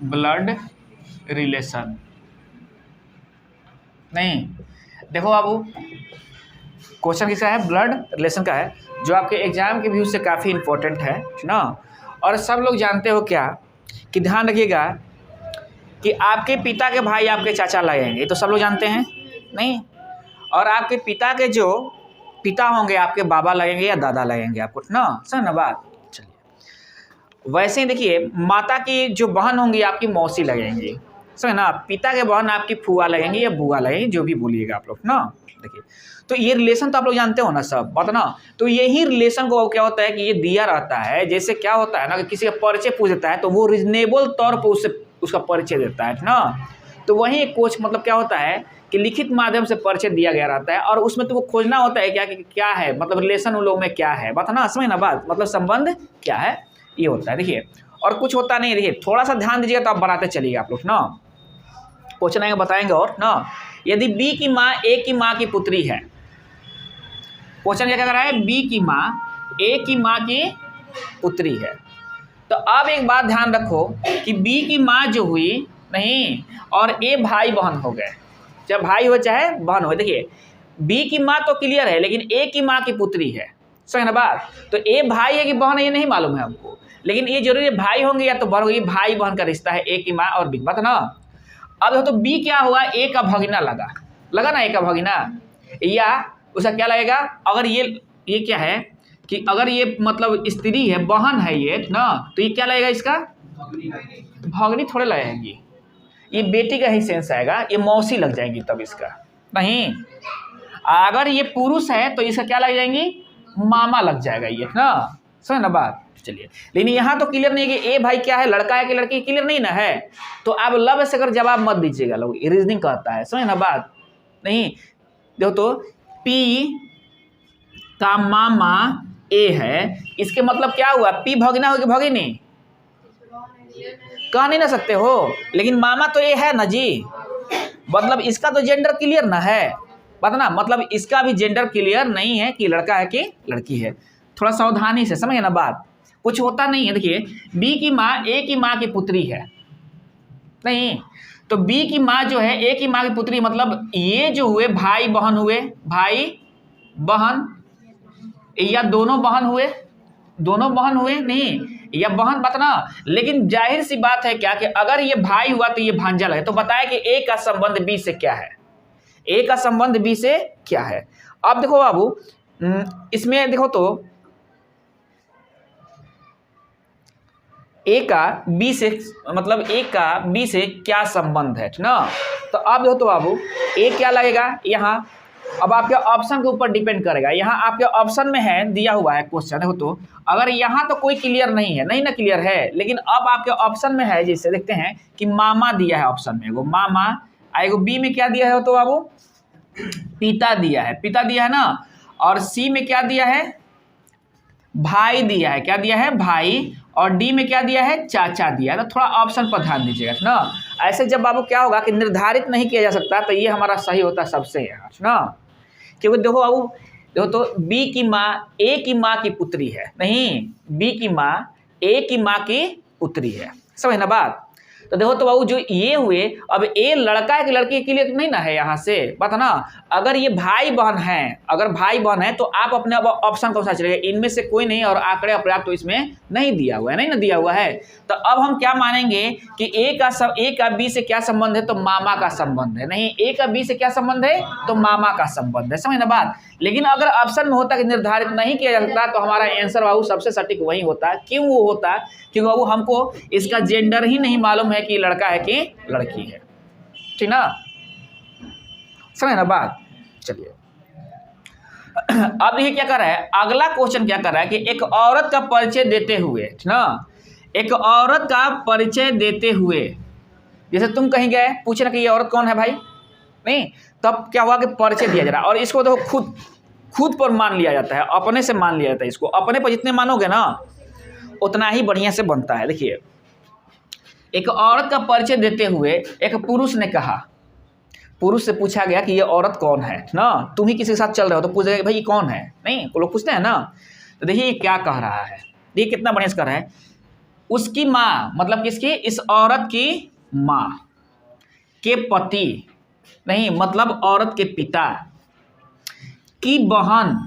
Blood relation नहीं, देखो बाबू question किसका है, ब्लड रिलेशन का है, जो आपके एग्जाम के व्यू से काफ़ी इंपॉर्टेंट है ना। और सब लोग जानते हो क्या कि ध्यान रखिएगा कि आपके पिता के भाई आपके चाचा लगेंगे, तो सब लोग जानते हैं नहीं। और आपके पिता के जो पिता होंगे आपके बाबा लगेंगे या दादा लगेंगे आपको ना, समझ ना बात। चलिए वैसे ही देखिए माता की जो बहन होंगी आपकी मौसी लगेंगी, समझ ना। पिता के बहन आपकी फुआ लगेंगी या बुआ लगेंगी, जो भी बोलिएगा आप लोग ना। देखिए तो ये रिलेशन तो आप लोग जानते हो ना सब बात ना। तो यही रिलेशन को क्या होता है कि ये दिया रहता है, जैसे क्या होता है ना कि किसी का परिचय पूछ देता है तो वो रीजनेबल तौर पर उससे उसका परिचय देता है ना। तो वही एक कोच मतलब क्या होता है कि लिखित माध्यम से परिचय दिया गया रहता है, और उसमें तो वो खोजना होता है क्या है मतलब रिलेशन उन लोगों में क्या है बात ना, समझ ना बात, मतलब संबंध क्या है ये होता है। देखिए और कुछ होता नहीं, देखिए थोड़ा सा ध्यान दीजिएगा तो आप बनाते चलिएगा आप लोग ना। क्वेश्चन आएंगे बताएंगे और ना। यदि बी की माँ ए की माँ की पुत्री है, क्वेश्चन क्या कर रहा है, बी की माँ ए की माँ की पुत्री है, तो अब एक बात ध्यान रखो कि बी की माँ जो हुई नहीं और ए भाई बहन हो गए, चाहे भाई हो चाहे बहन हो। देखिए बी की माँ तो क्लियर है, लेकिन ए की माँ की पुत्री है, समझ ना बात। तो ए भाई है कि बहन है ये नहीं मालूम है हमको, लेकिन ये जरूरी है भाई होंगे या तो बहन होगी, भाई बहन का रिश्ता है ए की माँ और बी की बात ना। अब तो बी क्या हुआ, ए का भगिना लगा ना, ए का भगिना, या उसका क्या लगेगा, अगर ये क्या है कि अगर ये मतलब स्त्री है बहन है ये ना, तो ये क्या लगेगा इसका भगनी थोड़े लगेगी, ये बेटी का ही सेंस आएगा, ये मौसी लग जाएंगी तब इसका नहीं। अगर ये पुरुष है तो इसका क्या लग जाएंगी, मामा लग जाएगा ये ना, समझ ना बात। चलिए लेकिन यहाँ तो क्लियर नहीं है कि ए भाई क्या है, लड़का है कि लड़की, क्लियर नहीं ना है। तो आप लब से अगर जवाब मत दीजिएगा, लोग रीजनिंग कहता है, समझ ना बात नहीं। देखो तो पी का मामा ए है, इसके मतलब क्या हुआ, पी भगिना होगी भगिनी कह नहीं ना सकते हो, लेकिन मामा तो ए है ना जी, मतलब इसका तो जेंडर क्लियर ना है बात ना, मतलब इसका भी जेंडर क्लियर नहीं है कि लड़का है कि लड़की है। थोड़ा सावधानी से समझे ना बात, कुछ होता नहीं है। देखिए बी की माँ ए की माँ की पुत्री है नहीं, तो बी की माँ जो है ए की माँ की पुत्री, मतलब ये जो हुए भाई बहन हुए, भाई बहन या दोनों बहन हुए नहीं, या बहन बात ना। लेकिन जाहिर सी बात है क्या कि अगर ये भाई हुआ तो ये भांजा लगे, तो बताया कि ए का संबंध बी से क्या है, ए का संबंध बी से क्या है। अब देखो बाबू इसमें देखो तो ए का बी से मतलब ए का बी से क्या संबंध है ना। तो अब देखो तो बाबू ए क्या लगेगा यहाँ, अब आपके ऑप्शन के ऊपर डिपेंड करेगा। यहाँ आपके ऑप्शन में है दिया हुआ है क्वेश्चन, देखो तो अगर यहाँ तो कोई क्लियर नहीं है, नहीं ना क्लियर है, लेकिन अब आपके ऑप्शन में है, जैसे देखते हैं कि मामा दिया है ऑप्शन में, एगो मामा, एगो बी में क्या दिया है तो बाबू पिता दिया है ना, और सी में क्या दिया है भाई दिया है, क्या दिया है भाई, और डी में क्या दिया है चाचा दिया है। तो थोड़ा ऑप्शन पर ध्यान दीजिएगा ना। ऐसे जब बाबू क्या होगा कि निर्धारित नहीं किया जा सकता, तो ये हमारा सही होता है सबसे यहाँ ना, क्योंकि देखो बाबू देखो तो बी की माँ ए की माँ की पुत्री है नहीं, बी की माँ ए की माँ की पुत्री है, समझ ना बात। तो देखो तो बाबू जो ये हुए, अब ए लड़का है कि लड़की के लिए नहीं ना है यहाँ से बात ना। अगर ये भाई बहन है, अगर भाई बहन है तो आप अपने अब ऑप्शन कौन सा चलेगा, इनमें से कोई नहीं, और आंकड़े अपर्याप्त तो इसमें नहीं दिया हुआ है, नहीं ना दिया हुआ है। तो अब हम क्या मानेंगे कि ए का बी से क्या संबंध है, तो मामा का संबंध है नहीं, ए का बी से क्या संबंध है तो मामा का संबंध है, समझ ना बात। लेकिन अगर ऑप्शन में होता कि निर्धारित नहीं किया जा सकता, तो हमारा आंसर बाबू सबसे सटीक वही होता। क्यों वो होता, क्योंकि बाबू हमको इसका जेंडर ही नहीं मालूम है कि लड़का है कि लड़की है, ठीक ना, समझ ना बात। चलिए अब ये क्या कर रहा है, अगला क्वेश्चन क्या कर रहा है कि एक औरत का परिचय देते हुए ना, एक औरत का परिचय देते हुए, जैसे तुम कहीं गए पूछना कि ये औरत कौन है भाई नहीं, तब क्या हुआ कि परिचय दिया जा रहा है, और इसको तो खुद पर मान लिया जाता है, अपने से मान लिया जाता है। इसको अपने पर जितने मानोगे ना उतना ही बढ़िया से बनता है। देखिए एक औरत का परिचय देते हुए एक पुरुष ने कहा, पुरुष से पूछा गया कि ये औरत कौन है ना, तुम ही किसी के साथ चल रहे हो तो पूछ रहे भाई ये कौन है नहीं, वो लोग पूछते हैं ना। तो देखिए ये क्या कह रहा है, देखिए कितना बढ़िया इसका है। उसकी माँ मतलब किसकी, इस औरत की माँ के पति, नहीं मतलब औरत के पिता की बहन,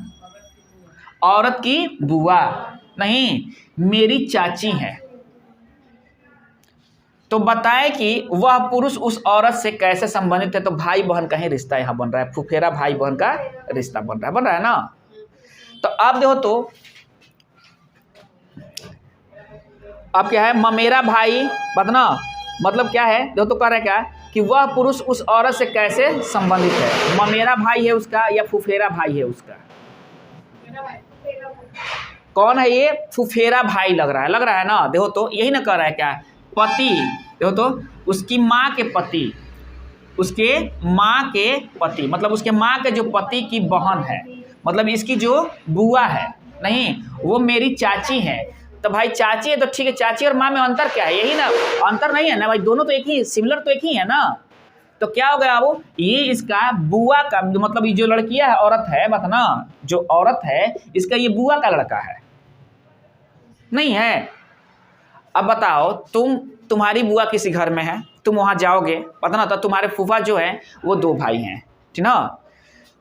औरत की बुआ, नहीं मेरी चाची है। तो बताए कि वह पुरुष उस औरत से कैसे संबंधित है। तो भाई बहन का ही रिश्ता यहां बन रहा है, फुफेरा भाई बहन का रिश्ता बन रहा है ना। तो अब देखो तो अब क्या है, ममेरा भाई बताना मतलब क्या है, देखो तो कह रहा है क्या कि वह पुरुष उस औरत से कैसे संबंधित है। ममेरा भाई है उसका या फुफेरा भाई है उसका, कौन है ये, फुफेरा भाई लग रहा है ना। देखो तो यही ना कह रहा है क्या, पति, देखो तो उसकी माँ के पति, उसके माँ के पति मतलब उसके माँ के जो पति की बहन है, मतलब इसकी जो बुआ है, नहीं वो मेरी चाची है। तो भाई चाची है तो ठीक है, चाची और माँ में अंतर क्या है, यही ना, अंतर नहीं है ना भाई, दोनों तो एक ही, सिमिलर तो एक ही है ना। तो क्या हो गया वो, ये इसका बुआ का मतलब ये जो लड़कियां है, औरत है बताना, जो औरत है इसका ये बुआ का लड़का है, नहीं है। अब बताओ तुम्हारी बुआ किसी घर में है, तुम वहां जाओगे पता ना, तो तुम्हारे फूफा जो है वो 2 भाई हैं, ठीक ना।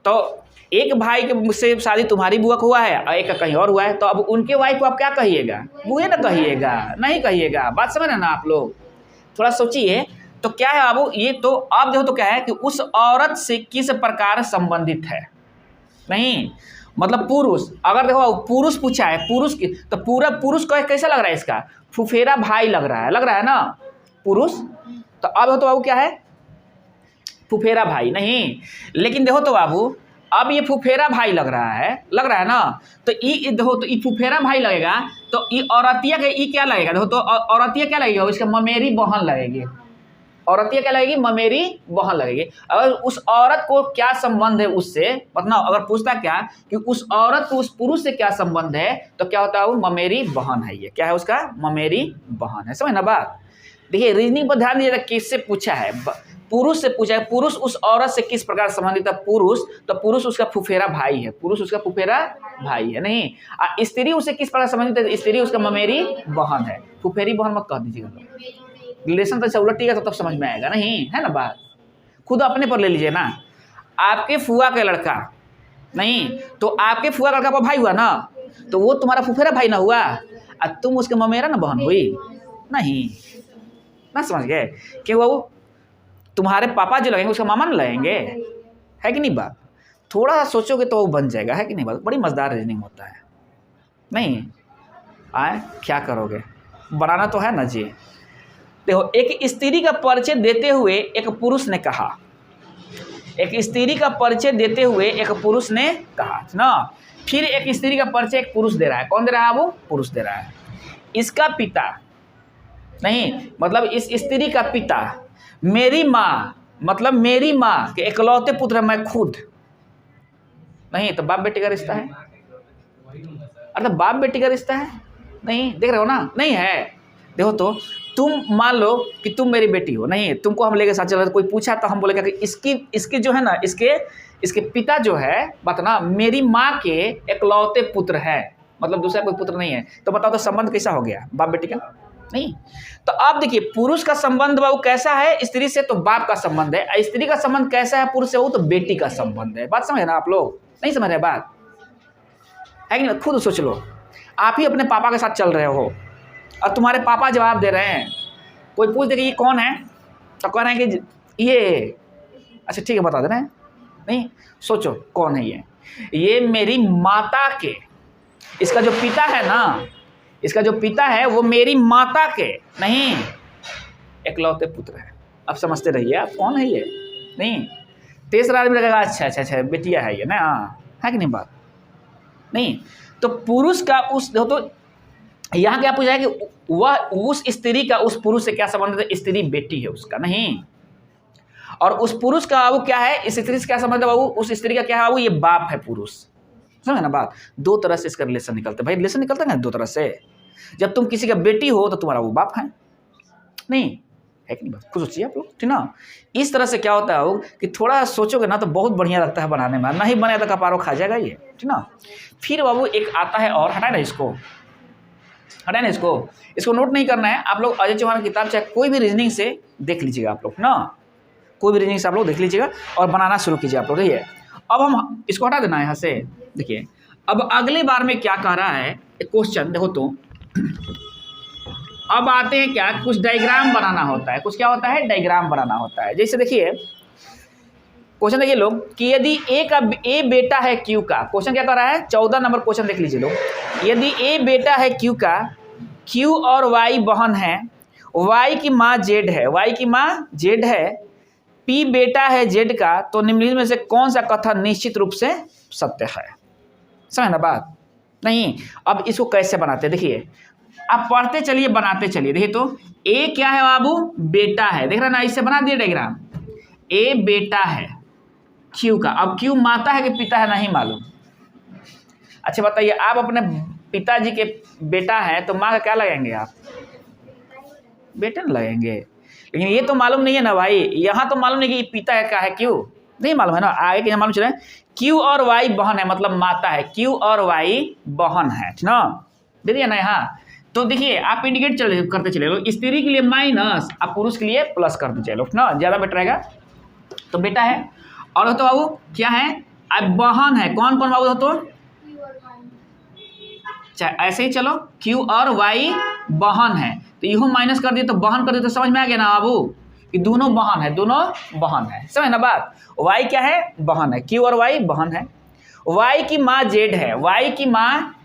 तो एक भाई के से शादी तुम्हारी बुआ को हुआ है और एक का कहीं और हुआ है, तो अब उनके वाइफ को आप क्या कहिएगा, बुए ना कहिएगा, नहीं कहिएगा। बात समझ रहे ना आप लोग, थोड़ा सोचिए। तो क्या है बाबू, ये तो अब देखो तो क्या है कि उस औरत से किस प्रकार संबंधित है, नहीं मतलब पुरुष, अगर देखो पुरुष पूछा है, पुरुष की तो पूरा पुरुष का कैसा लग रहा है, इसका फुफेरा भाई लग रहा है ना पुरुष। तो अब तो बाबू क्या है, फुफेरा भाई नहीं, लेकिन देखो तो बाबू अब ये फुफेरा भाई लग रहा है ना। तो ये देखो तो ये फुफेरा भाई लगेगा, तो ये औरतिया के ये क्या लगेगा, देखो तो औरतिया क्या लगेगा, इसका ममेरी बहन लगेगी, औरतिया क्या लगेगी, ममेरी बहन लगेगी। अगर उस औरत को क्या संबंध है उससे मतलब, अगर पूछता क्या कि उस औरत को उस पुरुष से क्या संबंध है, तो क्या होता है, वो ममेरी बहन है। ये क्या है, उसका ममेरी बहन है, समझ ना बात। देखिए रीजनिंग पर ध्यान दीजिएगा, किससे पूछा है, पुरुष से पूछा है। पुरुष उस औरत से किस प्रकार संबंधित है, पुरुष, तो पुरुष उसका फुफेरा भाई है, पुरुष उसका फुफेरा भाई है, नहीं। स्त्री उससे किस प्रकार संबंधित है, स्त्री उसका ममेरी बहन है, फुफेरी बहन मत कह दीजिएगा, रिलेशन तो उलटिएगा तो तब समझ में आएगा, नहीं है ना बात। खुद अपने पर ले लीजिए ना, आपके फुआ का लड़का, नहीं तो आपके फुआ का लड़का का भाई हुआ ना, तो वो तुम्हारा फुफेरा भाई ना हुआ, और तुम उसके ममेरा ना बहन हुई, नहीं ना, समझ गए। क्यों वो तुम्हारे पापा जो लगेंगे उसका मामा ना लगेंगे, है कि नहीं बात। थोड़ा सा सोचोगे तो वो बन जाएगा, है कि नहीं बात। बड़ी मजेदार रीजनिंग होता है, नहीं आए क्या करोगे, बनाना तो है ना जी। देखो एक स्त्री का परिचय देते हुए एक पुरुष ने कहा, एक स्त्री का परिचय देते हुए एक पुरुष ने कहा ना, फिर एक स्त्री का परिचय एक पुरुष दे रहा है, कौन दे रहा है, वो पुरुष दे रहा है। इसका पिता, नहीं मतलब इस स्त्री का पिता, मेरी माँ मतलब मेरी माँ के इकलौते पुत्र मैं खुद, नहीं तो बाप बेटी का रिश्ता है, अर्थात बाप बेटी का रिश्ता है, नहीं देख रहे हो ना, नहीं है। देखो तो तुम मान लो कि तुम मेरी बेटी हो, नहीं तुमको हम लेके साथ चल रहे, कोई पूछा तो हम बोलेगा कि इसकी जो है ना, इसके पिता जो है बताना मेरी माँ के इकलौते पुत्र है, मतलब दूसरा कोई पुत्र नहीं है। तो बताओ तो संबंध कैसा हो गया, बाप बेटी का, नहीं। तो अब देखिए पुरुष का संबंध बाबू कैसा है स्त्री से, तो बाप का संबंध है। स्त्री का संबंध कैसा है पुरुष से, वो तो बेटी का संबंध है। बात समझे ना आप लोग, नहीं समझ रहे बात, है कि नहीं। खुद सोच लो, आप ही अपने पापा के साथ चल रहे हो और तुम्हारे पापा जवाब दे रहे हैं, कोई पूछ दे कि ये कौन है, तो कह रहे हैं कि ये, अच्छा ठीक है बता दे रहे हैं, नहीं सोचो कौन है ये मेरी माता के, इसका जो पिता है ना, इसका जो पिता है वो मेरी माता के नहीं इकलौते पुत्र है। अब समझते रहिए आप कौन है ये, नहीं तीसरा आदमी लगेगा अच्छा बेटिया है ये ना, है कि नहीं बात, नहीं। तो पुरुष का उस तो यहाँ क्या पूछा है कि वह उस स्त्री का उस पुरुष से क्या संबंध है, स्त्री बेटी है उसका, नहीं। और उस पुरुष का बाबू क्या है, इस स्त्री से क्या संबंध है बाबू, उस स्त्री का क्या है बाबू, ये बाप है पुरुष, समझे ना बात। 2 तरह से इसका रिलेशन निकलता है भाई, रिलेशन निकलता है ना 2 तरह से। जब तुम किसी का बेटी हो तो तुम्हारा वो बाप है, नहीं है कि नहीं बात, खुद सोचिए आप लोग, ठीक ना। इस तरह से क्या होता है कि थोड़ा सोचोगे ना तो बहुत बढ़िया लगता है बनाने में, नहीं बने तो कपारो खा जाएगा ये, ठीक ना। फिर बाबू एक आता है और हटा ना इसको, हटा ना इसको नोट नहीं करना है। आप लोग अजय चौहान की किताब चाहे कोई भी रीजनिंग से देख लीजिएगा आप लोग ना, कोई भी रीजनिंग से आप लोग देख लीजिएगा और बनाना शुरू कीजिए आप लोग। देखिए अब हम इसको हटा देना है यहाँ से। देखिए अब अगली बार में क्या कह रहा है एक क्वेश्चन, देखो तो अब आते हैं क्या, कुछ डायग्राम बनाना होता है, कुछ क्या होता है, डायग्राम बनाना होता है। जैसे देखिए क्वेश्चन देखिए लोग कि यदि ए बेटा है क्यू का, क्वेश्चन क्या कर रहा है 14 नंबर क्वेश्चन देख लीजिए लोग। यदि ए बेटा है क्यू का, क्यू और वाई बहन है, वाई की माँ जेड है, वाई की माँ जेड है, पी बेटा है जेड का, तो निम्नलिखित में से कौन सा कथन निश्चित रूप से सत्य है। समझ ना बात? नहीं, अब इसको कैसे बनाते हैं देखिए, आप पढ़ते चलिए बनाते चलिए। देखिए तो ए क्या है बाबू, बेटा है, देख रहे ना, इससे बना दिए डायग्राम। ए बेटा है क्यू का, अब क्यू माता है कि पिता है नहीं मालूम। अच्छा बताइए, आप अपने पिताजी के बेटा है तो माँ का क्या लगाएंगे आप, बेटा न लगेंगे। लेकिन ये तो मालूम नहीं है ना भाई, यहाँ तो मालूम नहीं कि पिता का है क्यू, नहीं मालूम है ना। आगे के मालूम चले क्यू और वाई बहन है, मतलब माता है, क्यू और वाई बहन है, ठीक ना, दे दिया ना यहाँ। तो देखिए आप इंडिकेट करते चले लो, स्त्री के लिए माइनस, आप पुरुष के लिए प्लस करते चले लो ना, ज़्यादा बेटर रहेगा। तो बेटा है और तो बाबू क्या है, अब बहन है, कौन कौन बाबू तो चाहे ऐसे ही चलो, क्यू और वाई बहन है, तो यू माइनस कर दिए तो बहन कर दिए, तो समझ में आ गया ना बाबू कि दोनों बहन है, दोनों बहन है। समझ ना बात, वाई क्या है, बहन है, क्यू और वाई बहन है। वाई की माँ जेड है, वाई की माँ,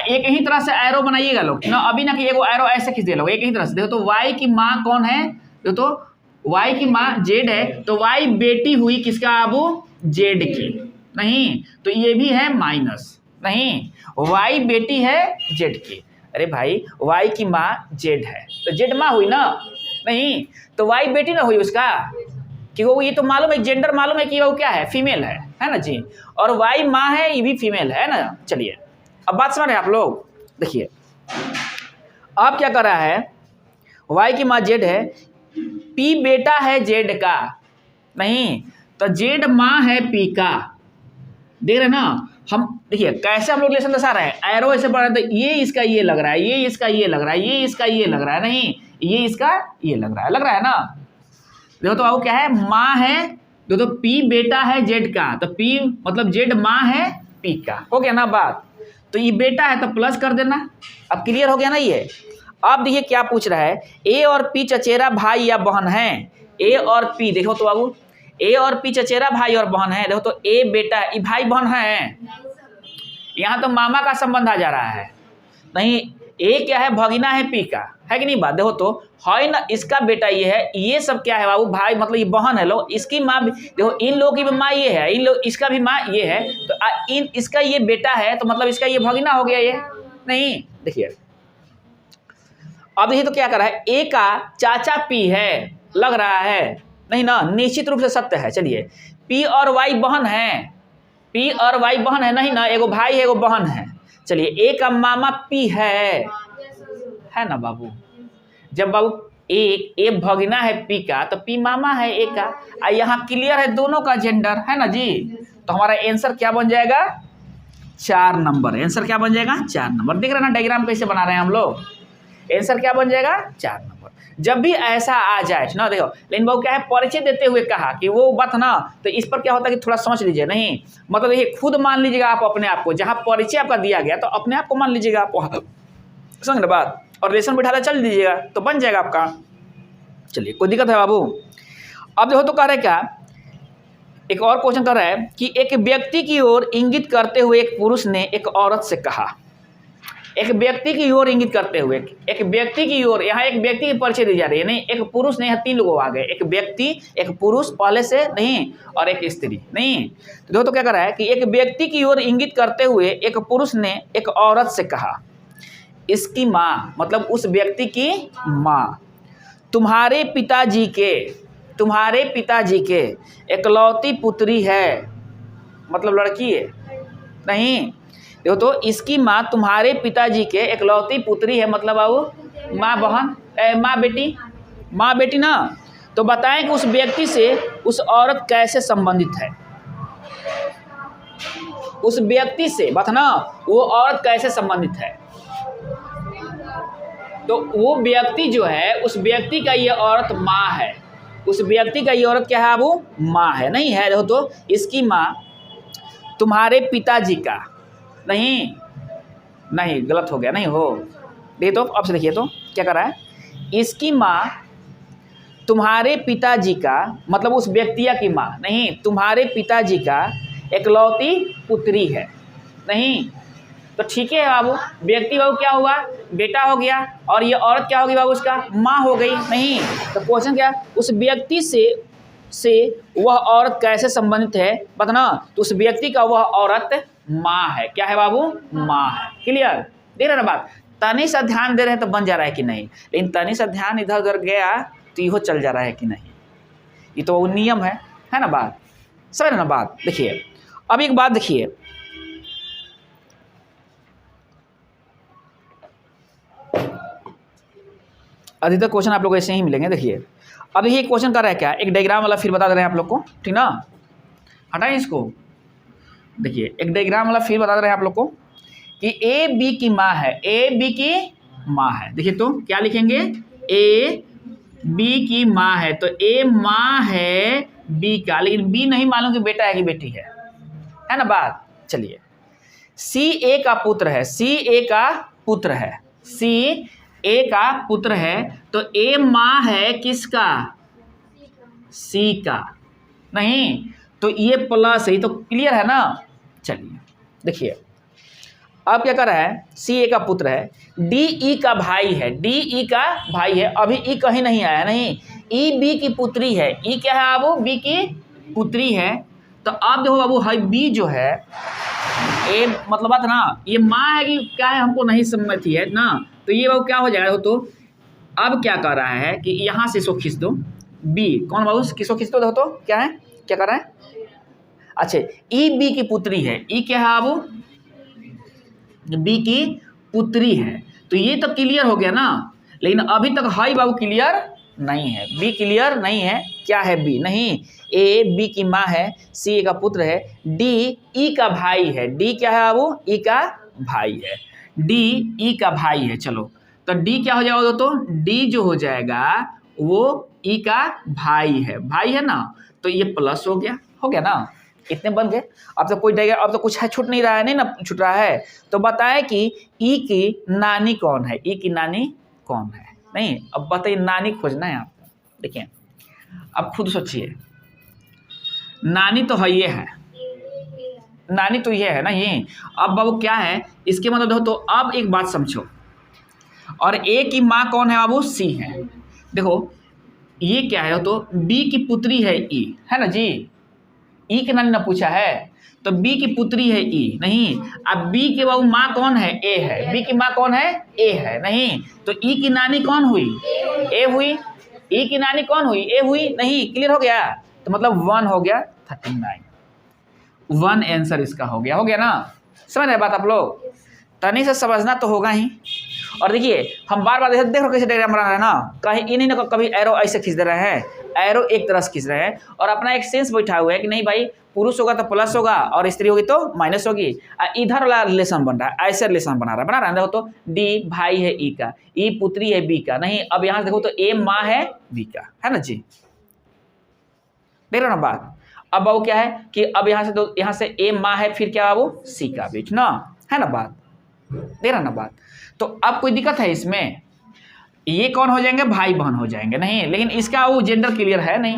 एक ही तरह से एरो बनाइएगा लोग ना, अभी ना कि एगो एरो ऐसे खींच दे लोग, एक ही तरह से देखो तो वाई की माँ कौन है, देखो तो वाई की माँ जेड है, तो वाई बेटी हुई किसका बाबू, जेड की, नहीं तो ये भी है माइनस, नहीं वाई बेटी है जेड की। अरे भाई वाई की माँ जेड है तो जेड माँ हुई ना, नहीं तो वाई बेटी ना हुई उसका, कि वो ये तो मालूम है, जेंडर मालूम है कि वो क्या है, फीमेल है ना जी, और वाई माँ है, ये भी फीमेल है ना। चलिए अब बात समझ रहे हैं आप लोग। देखिए अब क्या कर रहा है, वाई की माँ जेड है, पी बेटा है जेड का, नहीं तो जेड माँ है पी का, देख रहे ना। हम देखिए कैसे हम लोग रिलेशन दर्शा रहे हैं, एरो ऐसे बढ़ रहा है, तो ये इसका ये लग रहा है, ये इसका ये लग रहा है, ये इसका ये लग रहा है, नहीं ये इसका ये लग रहा है ना। देखो तो बाबू क्या है, माँ है, देखो तो पी बेटा है जेड का, तो पी मतलब जेड माँ है पी का, हो गया ना बात। तो ये बेटा है तो प्लस कर देना, अब क्लियर हो गया ना ये। अब देखिए क्या पूछ रहा है, ए और पी चचेरा भाई या बहन है, ए और पी, देखो तो बाबू ए और पी चचेरा भाई और बहन है, देखो तो ए बेटा है, ये भाई बहन है, यहाँ तो मामा का संबंध आ जा रहा है, नहीं ए क्या है, भगिना है पी का, है कि नहीं बात। देखो तो है ना, इसका बेटा ये है, ये सब क्या है बाबू, भाई मतलब ये बहन है लोग, इसकी माँ भी देखो, इन लोगों की भी माँ ये है, इन लोग इसका भी माँ ये है, तो इन इसका ये बेटा है, तो मतलब इसका ये भगिना हो गया ये, नहीं। देखिए अब देखिए तो क्या कर रहा है, ए का चाचा पी है, लग रहा है नहीं ना, निश्चित रूप से सत्य है। चलिए पी और वाई बहन है, पी और वाई बहन है, नहीं ना, एगो भाई है एगो बहन है। चलिए ए का पी है ना बाबू, जब बाबू ए भगिना है पी का, तो पी मामा है ए का, यहाँ क्लियर है दोनों का जेंडर, है ना जी। तो हमारा आंसर क्या बन जाएगा, 4 नंबर, आंसर क्या बन जाएगा 4 नंबर। देख रहे ना डायग्राम कैसे बना रहे हैं हम लोग, आंसर क्या बन जाएगा 4 नंबर। जब भी ऐसा आ जाए ना, देखो लेकिन बाबू क्या है, परिचय देते हुए कहा कि वो बात ना, तो इस पर क्या होता है कि थोड़ा समझ लीजिए, नहीं मतलब ये खुद मान लीजिएगा आप अपने आप को, जहाँ परिचय आपका दिया गया तो अपने आप को मान लीजिएगा आप, समझ ना बात, और रिलेशन बिठाता चल दीजिएगा तो बन जाएगा आपका। चलिए कोई दिक्कत है बाबू। अब देखो तो कह रहे क्या, एक और क्वेश्चन कर रहा है कि एक व्यक्ति की ओर इंगित करते हुए एक पुरुष ने एक औरत से कहा, एक व्यक्ति की ओर इंगित करते हुए, एक व्यक्ति की ओर, यहाँ एक व्यक्ति की परिचय दी जा रही है, नहीं एक पुरुष नहीं, यहाँ 3 लोग आ गए, एक व्यक्ति, एक पुरुष पहले से नहीं, और एक स्त्री, नहीं। तो देखो तो क्या कर रहा है कि एक व्यक्ति की ओर इंगित करते हुए एक पुरुष ने एक औरत से कहा, इसकी माँ मतलब उस व्यक्ति की माँ तुम्हारे पिताजी के एकलौती पुत्री है, मतलब लड़की है, नहीं देखो तो इसकी माँ तुम्हारे पिताजी के एकलौती पुत्री है, मतलब बाबू माँ बहन, माँ बेटी ना। तो बताएं कि उस व्यक्ति से उस औरत कैसे संबंधित है, उस व्यक्ति से बात ना, वो औरत कैसे संबंधित है। तो वो व्यक्ति जो है, उस व्यक्ति का ये औरत माँ है, उस व्यक्ति का ये औरत क्या है बाबू? माँ है। नहीं है, देखो तो इसकी माँ तुम्हारे पिताजी का, नहीं नहीं गलत हो गया, नहीं हो, देखिए तो अब से देखिए तो क्या कर रहा है, इसकी माँ तुम्हारे पिताजी का, मतलब उस व्यक्तिया की माँ, नहीं तुम्हारे पिताजी का एकलौती पुत्री है। नहीं तो ठीक है बाबू, व्यक्ति बाबू क्या हुआ? बेटा हो गया, और ये औरत क्या होगी बाबू? उसका माँ हो गई। नहीं तो क्वेश्चन क्या, उस व्यक्ति से वह औरत कैसे संबंधित है बताना। तो उस व्यक्ति का वह औरत माँ है। क्या है बाबू? माँ है। क्लियर? देख रहे ना बात? तनी सा ध्यान दे रहे हैं तो बन जा रहा है कि नहीं, लेकिन तनी सा ध्यान इधर उधर गया तो इहो चल जा रहा है कि नहीं, ये तो वो नियम है ना बात? समझ ना बात? देखिए अब एक बात देखिए, अधिकतर क्वेश्चन आप लोग ऐसे ही मिलेंगे। देखिए अब ये क्वेश्चन कर रहा है क्या, एक डायग्राम वाला फिर बता दे रहे हैं आप लोग को, ठीक ना, हटाएं इसको। देखिए एक डायग्राम वाला फिर बता दे रहे हैं आप लोग को कि ए बी की माँ है, ए बी की माँ है। देखिए तो क्या लिखेंगे, ए बी की माँ है, तो ए माँ है बी का, लेकिन बी नहीं मालूम कि बेटा है कि बेटी है ना बात? चलिए सी ए का पुत्र है, सी ए का पुत्र है, सी ए का पुत्र है, तो ए माँ है किसका? सी का। नहीं तो ये प्लस है, तो क्लियर है ना? चलिए देखिए अब क्या कर रहा है, सी ए का पुत्र है, डी ई का भाई है, डी ई का भाई है, अभी ई कहीं नहीं आया, नहीं ई बी की पुत्री है, ई क्या है बाबू? बी की पुत्री है। तो अब देखो बाबू है बी जो है, ए मतलब बात ना, ये माँ है कि क्या है हमको नहीं समझ है ना, तो ये बाबू क्या हो जाएगा? तो अब क्या कर रहा है कि यहाँ से इसको खींच दो, बी कौन बाबू? किसको खींच दो? देखो तो क्या है, क्या कर रहा है? अच्छा ई बी की पुत्री है, ई क्या है बाबू? बी की पुत्री है, तो ये तो क्लियर हो गया ना, लेकिन अभी तक हाई बाबू क्लियर नहीं है, बी क्लियर नहीं है। क्या है बी? नहीं ए बी की माँ है, सी ए का पुत्र है, डी ई का भाई है, डी क्या है बाबू? ई का भाई है, डी ई का भाई है। चलो तो डी क्या हो जाएगा? तो डी जो हो जाएगा वो ई का भाई है ना, तो ये प्लस हो गया ना, इतने बन गए। अब तो कोई अब तो कुछ है छूट नहीं रहा है, नहीं ना छूट रहा है, तो बताए कि ई की नानी कौन है, ई की नानी कौन है? नहीं अब बताइए, नानी खोजना है आपको। देखिए अब खुद सोचिए, नानी तो है, ये है नानी, तो ये है ना ये। अब बाबू क्या है इसके मतलब देखो, तो अब एक बात समझो, और ए की माँ कौन है बाबू? सी है। देखो ये क्या है, तो बी की पुत्री है ई, है ना जी, ई के नानी ने पूछा है, तो बी की पुत्री है ई, नहीं अब बी के बाबू माँ कौन है? ए है, बी की माँ कौन है? ए है, नहीं तो ई की नानी कौन हुई? ए हुई। ई की नानी कौन हुई? ए हुई। नहीं क्लियर हो गया? तो मतलब 1 हो गया 39, 1 आंसर इसका हो गया ना? समझ रहे बात आप लोग? तनी से समझना तो होगा ही। और देखिए हम बार बार देख रहे कैसे डायग्राम बना रहे हैं ना, कहीं इन्हीं ने कभी एरो ऐसे खींच दे रहे हैं, एरो एक तरह से खींच रहे हैं, और अपना एक सेंस बैठा हुआ है कि नहीं भाई पुरुष होगा तो प्लस होगा और स्त्री होगी तो माइनस होगी। इधर वाला रिलेशन बन रहा है, ऐसे रिलेशन बना रहा है। देखो तो डी भाई है ई का, ई पुत्री है बी का, नहीं अब यहाँ से देखो तो ए माँ है बी का, है ना जी? देख रहे हो ना बात? अब बाबू क्या है कि अब यहाँ से ए माँ है, फिर क्या बाबू? सी का बीच ना, है ना बात? देख रहे ना बात? तो अब कोई दिक्कत है इसमें? ये कौन हो जाएंगे? भाई बहन हो जाएंगे, नहीं लेकिन इसका वो जेंडर क्लियर है नहीं,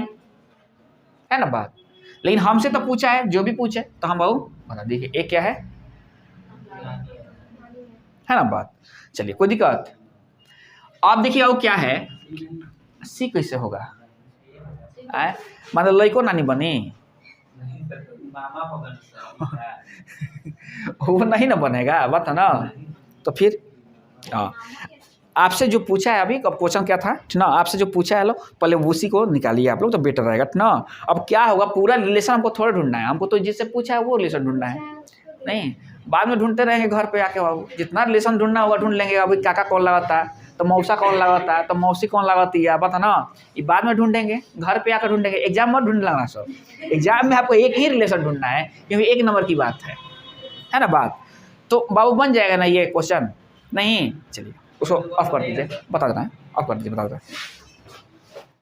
है ना बात? लेकिन हमसे तो पूछा है, जो भी पूछे तो हम बाबू बता देखिए ये क्या है ना बात? चलिए कोई दिक्कत? आप देखिए वो क्या है, सी कैसे होगा? मतलब लड़को नानी बनी वो नहीं ना बनेगा, बात है ना? तो फिर आपसे जो पूछा है अभी, कब क्वेश्चन क्या था ना, आपसे जो पूछा है लो पहले उसी को निकालिए आप लोग, तो बेटर रहेगा ना। अब क्या होगा, पूरा रिलेशन हमको थोड़ा ढूंढना है, हमको तो जिससे पूछा है वो रिलेशन ढूंढना है, नहीं बाद में ढूंढते रहेंगे घर पे आके बाबू, जितना रिलेशन ढूंढना होगा ढूंढ लेंगे। अभी काका कौन लगाता है, तो मौसा कौन लगाता है, तो मौसी कौन लगाती है, पता ना, ये बाद में ढूंढेंगे, घर पे आकर ढूंढेंगे। एग्जाम में ढूंढ लगना सब, एग्जाम में आपको एक ही रिलेशन ढूंढना है, क्योंकि 1 नंबर की बात है ना बात? तो बाबू बन जाएगा ना ये क्वेश्चन? नहीं चलिए उसको ऑफ कर दीजिए, बता देना है, ऑफ कर दीजिए, बता देना है।